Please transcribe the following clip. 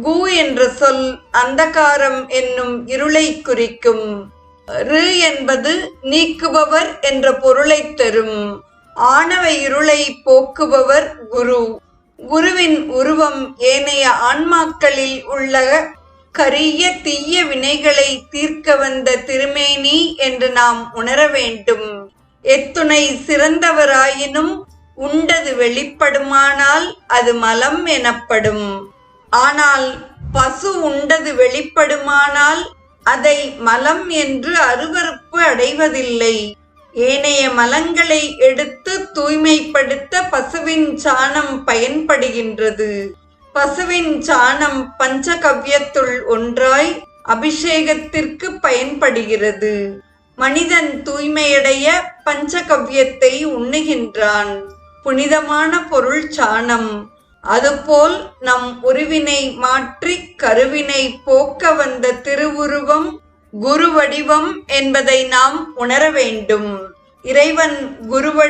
கு என்ற சொல் அந்தகாரம் என்னும் இருளை குறிக்கும். ரு என்பது நீக்குபவர் என்ற பொருளை தரும். ஆணவ இருளை போக்குபவர் குரு. குருவின் உருவம் ஏனைய ஆன்மாக்களில் உள்ள கரிய தீய வினைகளை தீர்க்க வந்த திருமேனி என்று நாம் உணர வேண்டும். எத்துணை சிறந்தவராயினும் உண்டது வெளிப்படுமானால் அது மலம் எனப்படும். ஆனால் பசு உண்டது வெளிப்படுமானால் அதை மலம் என்று அருவருப்பு அடைவதில்லை. ஏனைய மலங்களை எடுத்து தூய்மைப்படுத்த பசுவின் சாணம் பயன்படுகின்றது. பசுவின் சாணம் பஞ்சகவ்யத்துள் ஒன்றாய் அபிஷேகத்திற்கு பயன்படுகிறது. மனிதன் தூய்மையடைய பஞ்சகவ்யத்தை உண்ணுகின்றான். புனிதமான பொருள் சாணம். அதுபோல் நம் உருவினை மாற்றி கருவினை போக்க வந்த திருவுருவம் குரு வடிவம் என்பதை நாம் உணர வேண்டும். இறைவன் குருவடி